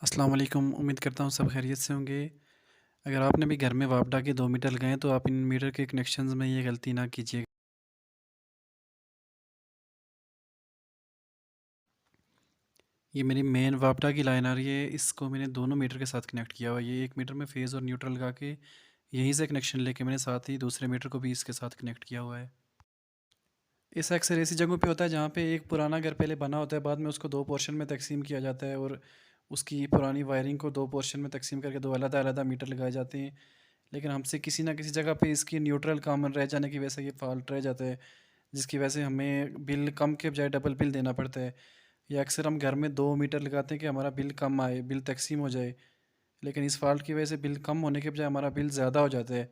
अस्सलाम वालेकुम। उम्मीद करता हूँ सब खैरियत से होंगे। अगर आपने भी घर में वापडा के 2 मीटर लगाए हैं तो आप इन मीटर के कनेक्शंस में ये गलती ना कीजिएगा। ये मेरी मेन वापडा की लाइन आ रही है, इसको मैंने दोनों मीटर के साथ कनेक्ट किया हुआ है। ये 1 मीटर में फ़ेज़ और न्यूट्रल लगा के यहीं से कनेक्शन लेके मैंने साथ ही दूसरे मीटर को भी इसके साथ कनेक्ट किया हुआ है। ऐसा अक्सर ऐसी जगहों पे होता है जहाँ पे एक पुराना घर पहले बना होता है, बाद में उसको 2 पोर्शन में तकसीम किया जाता है और उसकी पुरानी वायरिंग को 2 पोर्शन में तकसीम करके 2 अलग-अलग मीटर लगाए जाते हैं। लेकिन हमसे किसी न किसी जगह पे इसकी न्यूट्रल कॉमन रह जाने की वजह से ये फ़ॉल्ट रह जाता है, जिसकी वजह से हमें बिल कम के बजाय डबल बिल देना पड़ता है। या अक्सर हम घर में 2 मीटर लगाते हैं कि हमारा बिल कम आए, बिल तकसीम हो जाए, लेकिन इस फ़ॉल्ट की वजह से बिल कम होने के बजाय हमारा बिल ज़्यादा हो जाता है।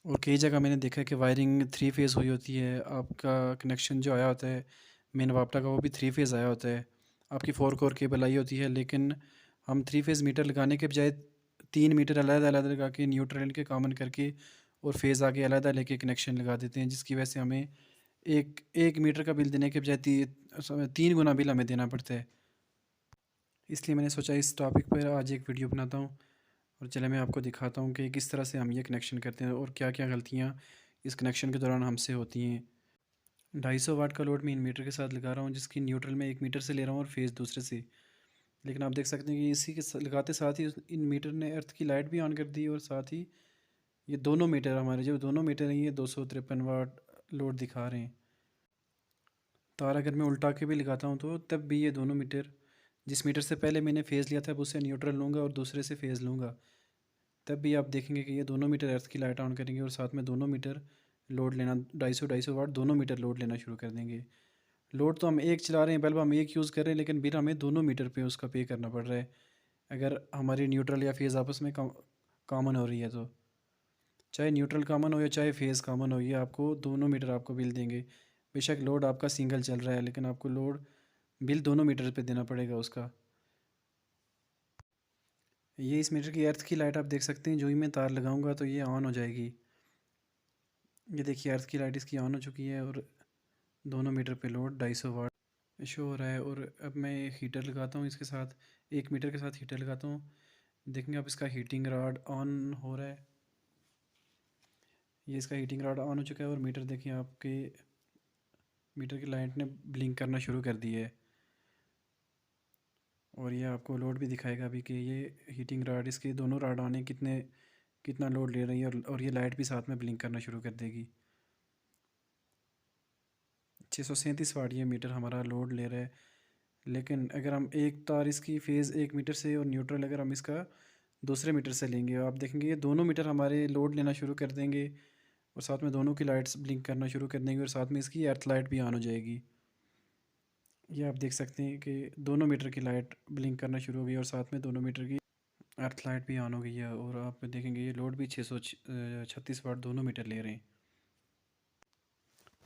और कई जगह मैंने देखा है कि वायरिंग 3 फ़ेज़ हुई होती है, आपका कनेक्शन जो आया होता है मेन वापटा का वो भी 3 फ़ेज़ आया होता है, आपकी 4 कोर केबल आई होती है, लेकिन हम 3 फ़ेज़ मीटर लगाने के बजाय 3 मीटर अलग-अलग लगा के न्यूट्रल इनके कॉमन करके और फ़ेज़ आगे अलग लेके कनेक्शन लगा देते हैं, जिसकी वजह से हमें 1 मीटर का बिल देने के बजाय 3 गुना बिल हमें देना पड़ता है। इसलिए मैंने सोचा इस टॉपिक पर आज एक वीडियो बनाता हूँ और चले मैं आपको दिखाता हूँ कि किस तरह से हम ये कनेक्शन करते हैं और क्या-क्या गलतियाँ इस कनेक्शन के दौरान हमसे होती हैं। 250 वाट का लोड मैं इन्वर्टर के साथ लगा रहा हूँ, जिसकी न्यूट्रल मैं 1 मीटर से ले रहा हूँ और फेज़ दूसरे से। लेकिन आप देख सकते हैं कि इसी के लगाते साथ ही इन्वर्टर ने अर्थ की लाइट भी ऑन कर दी और साथ ही ये दोनों मीटर हमारे जो दोनों मीटर हैं ये 253 वाट लोड दिखा रहे हैं। तार अगर मैं उल्टा के भी लगाता हूँ तो तब भी ये दोनों मीटर, जिस मीटर से पहले मैंने फ़ेज़ लिया था अब उससे न्यूट्रल लूँगा और दूसरे से फ़ेज़ लूँगा, तब भी आप देखेंगे कि ये दोनों मीटर अर्थ की लाइट ऑन करेंगे और साथ में दोनों मीटर लोड लेना 250 वाट दोनों मीटर लोड लेना शुरू कर देंगे। लोड तो हम एक चला रहे हैं, बल्ब हम एक यूज़ कर रहे हैं, लेकिन बिल हमें दोनों मीटर पे उसका पे करना पड़ रहा है, अगर हमारी न्यूट्रल या फेज़ आपस में कॉमन हो रही है तो। चाहे न्यूट्रल कॉमन हो या चाहे फेज़ कॉमन हो, ये आपको दोनों मीटर आपको बिल देंगे। बेशक लोड आपका सिंगल चल रहा है, लेकिन आपको लोड बिल दोनों मीटर पे देना पड़ेगा उसका। ये इस मीटर की अर्थ की लाइट आप देख सकते हैं, जो ही मैं तार लगाऊंगा तो ये ऑन हो जाएगी। ये देखिए अर्थ की लाइट इसकी ऑन हो चुकी है और दोनों मीटर पे लोड 250 वाट शो हो रहा है। और अब मैं हीटर लगाता हूँ इसके साथ, 1 मीटर के साथ हीटर लगाता हूँ। देखेंगे आप इसका हीटिंग रॉड ऑन हो रहा है, ये इसका हीटिंग रॉड ऑन हो चुका है और मीटर देखिए आपके मीटर की लाइट ने ब्लिंक करना शुरू कर दी है। और ये आपको लोड भी दिखाएगा अभी कि ये हीटिंग रॉड, इसके दोनों रॉड ऑन है, कितना लोड ले रही है और ये लाइट भी साथ में ब्लिंक करना शुरू कर देगी। 637 वाट ये मीटर हमारा लोड ले रहा है। लेकिन अगर हम एक तार इसकी फ़ेज़ 1 मीटर से और न्यूट्रल अगर हम इसका दूसरे मीटर से लेंगे, आप देखेंगे ये दोनों मीटर हमारे लोड लेना शुरू कर देंगे और साथ में दोनों की लाइट्स ब्लिंक करना शुरू कर देंगे और साथ में इसकी अर्थ लाइट भी ऑन हो जाएगी। ये आप देख सकते हैं कि दोनों मीटर की लाइट ब्लिंक करना शुरू हो गई और साथ में दोनों मीटर की अर्थ लाइट भी ऑन हो गई है। और आप देखेंगे ये लोड भी 636 वाट दोनों मीटर ले रहे हैं।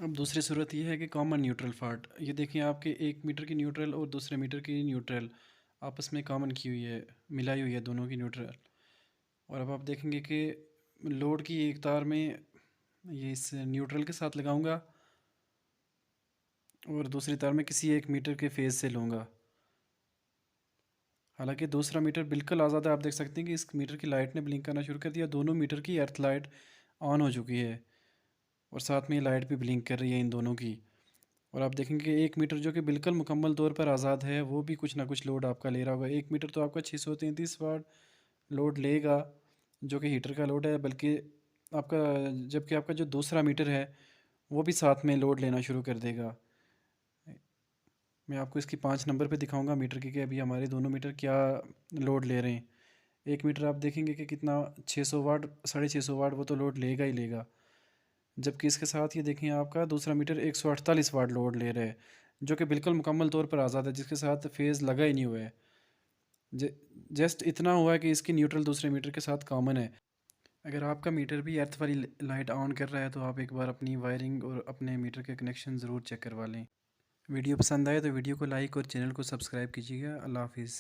अब दूसरी सूरत ये है कि कॉमन न्यूट्रल फाल्ट, ये देखिए आपके 1 मीटर की न्यूट्रल और दूसरे मीटर की न्यूट्रल आपस में कॉमन की हुई है, मिलाई हुई है दोनों की न्यूट्रल। और अब आप देखेंगे कि लोड की एक तार में ये इस न्यूट्रल के साथ लगाऊंगा और दूसरी तार में किसी एक मीटर के फेज़ से लूँगा। हालांकि दूसरा मीटर बिल्कुल आज़ाद है, आप देख सकते हैं कि इस मीटर की लाइट ने ब्लिंक करना शुरू कर दिया, दोनों मीटर की अर्थ लाइट ऑन हो चुकी है और साथ में ये लाइट भी ब्लिंक कर रही है इन दोनों की। और आप देखेंगे कि 1 मीटर जो कि बिल्कुल मुकम्मल तौर पर आज़ाद है वो भी कुछ ना कुछ लोड आपका ले रहा होगा। 1 मीटर तो आपका 633 वाट लोड लेगा, जो कि हीटर का लोड है, बल्कि आपका जबकि आपका जो दूसरा मीटर है वो भी साथ में लोड लेना शुरू कर देगा। मैं आपको इसकी 5 नंबर पे दिखाऊंगा मीटर की कि अभी हमारे दोनों मीटर क्या लोड ले रहे हैं। 1 मीटर आप देखेंगे कि कितना 600 वाट 650 वाट वो तो लोड लेगा ही लेगा, जबकि इसके साथ ये देखें आपका दूसरा मीटर 148 वाट लोड ले रहा है, जो कि बिल्कुल मुकम्मल तौर पर आज़ाद है, जिसके साथ फेज़ लगा ही नहीं हुआ है। जस्ट इतना हुआ है कि इसकी न्यूट्रल दूसरे मीटर के साथ कॉमन है। अगर आपका मीटर भी अर्थ वाली लाइट ऑन कर रहा है तो आप एक बार अपनी वायरिंग और अपने मीटर के कनेक्शन ज़रूर चेक करवा लें। वीडियो पसंद आए तो वीडियो को लाइक और चैनल को सब्सक्राइब कीजिएगा। अल्लाह हाफिज़।